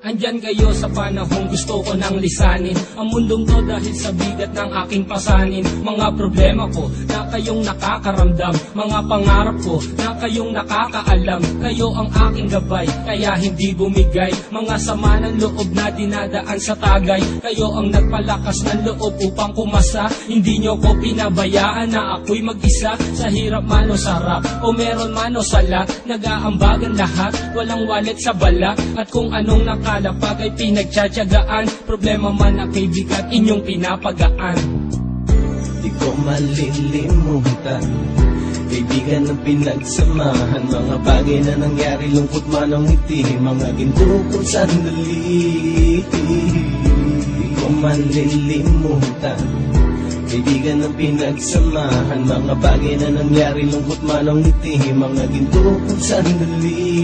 Andyan kayo sa panahong gusto ko nang lisanin ang mundong to dahil sa bigat ng aking pasanin. Mga problema ko na kayong nakakaramdam, mga pangarap ko na kayong nakakaalam. Kayo ang aking gabay, kaya hindi bumigay. Mga sama ng loob na dinadaan sa tagay. Kayo ang nagpalakas ng loob upang kumasa. Hindi nyo ko pinabayaan na ako'y mag-isa. Sa hirap man o sarap, o meron man o sala, nag-aambagan lahat, walang walet sa bala. At kung anong nakalapag ay pinagtsatsagaan, problema man na kay bigat inyong pinapagaan. Di ko malilimutan, kaibigan ng pinagsamahan, mga bagay na nangyari, lungkot man ang ngiti, mga ginto kong sandali. Di ko malilimutan, kaibigan ng pinagsamahan, mga bagay na nangyari, lungkot man ang ngiti, mga ginto kong sandali.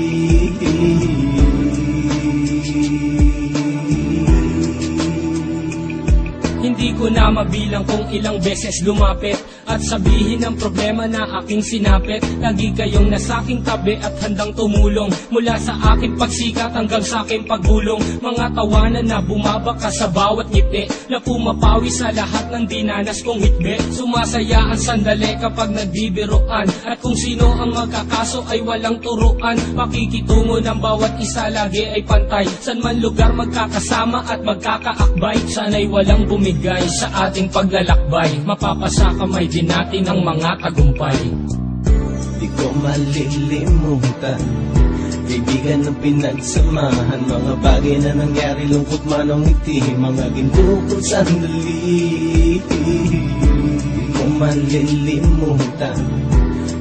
Hindi ko na mabilang kung ilang beses lumapit at sabihin ang problema na aking sinapit. Lagi kayong nasa aking tabi at handang tumulong, mula sa aking pagsikat hanggang sa aking paggulong. Mga tawanan na bumabaka sa bawat ngiti, na pumapawi sa lahat ng dinanas kong hitbe. Sumasaya ang sandali kapag nagbibiroan, at kung sino ang magkakaso ay walang turuan. Pakikitungo ng bawat isa lagi ay pantay, san man lugar magkakasama at magkakaakbay. Sana'y walang bumigay sa ating paglalakbay, mapapasa kamay din natin ang mga tagumpay. Di ko malilimutan, kaibigan ng pinagsamahan, mga bagay na nangyari, lungkot man ang ngiti, mga ginto kong sandali. Di ko malilimutan,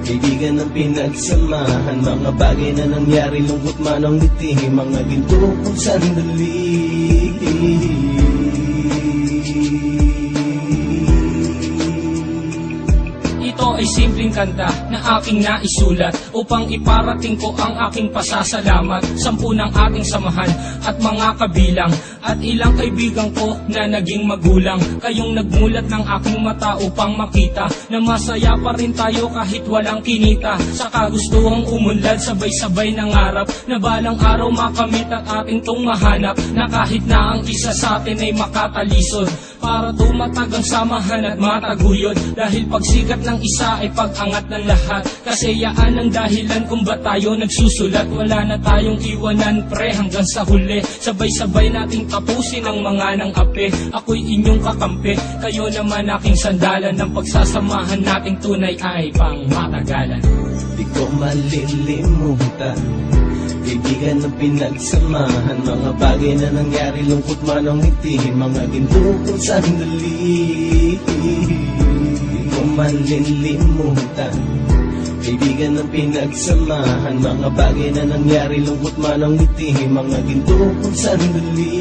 kaibigan ng pinagsamahan, mga bagay na nangyari, lungkot man ang ngiti, mga ginto kong sandali. Ito ay simpleng kanta na aking naisulat upang iparating ko ang aking pasasalamat. 10 ng ating samahan at mga kabilang, at ilang kaibigan ko na naging magulang. Kayong nagmulat ng aking mata upang makita na masaya pa rin tayo kahit walang kinita. Sa kagustuhang umunlad, sabay-sabay nangarap na balang araw makamit at ating tong mahanap, na kahit na ang isa sa atin ay makatalisod, para tumatag ang samahan at mataguyod. Dahil pagsikat ng isa ay pag-angat ng lahat, kasi yaan ang dahilan kung ba tayo nagsusulat. Wala na tayong iwanan pre hanggang sa huli, sabay-sabay nating tapusin ang mga nang ape. Ako'y inyong kakampi, kayo naman aking sandalan, ng pagsasamahan nating tunay ay pang matagalan. Di ko malilimutan, kaibigan ng pinagsamahan, mga bagay na nangyari, lungkot man ang ngiti, mga ginto kong sandali. Di ko malilimutan, kaibigan ng pinagsamahan, mga bagay na nangyari, lungkot man ang ngiti, mga ginto kong sandali.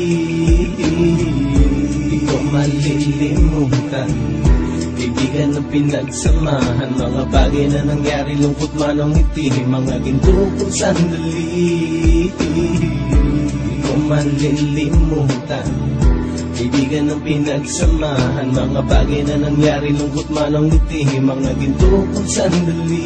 Di ko malilimutan, kaibigan ng pinagsamahan, mga bagay na nangyari, lungkot man ang ngiti, mga ginto kong sandali. Di ko malilimutan, kaibigan ng pinagsamahan, mga bagay na nangyari, lungkot man ang ngiti, mga ginto kong sandali.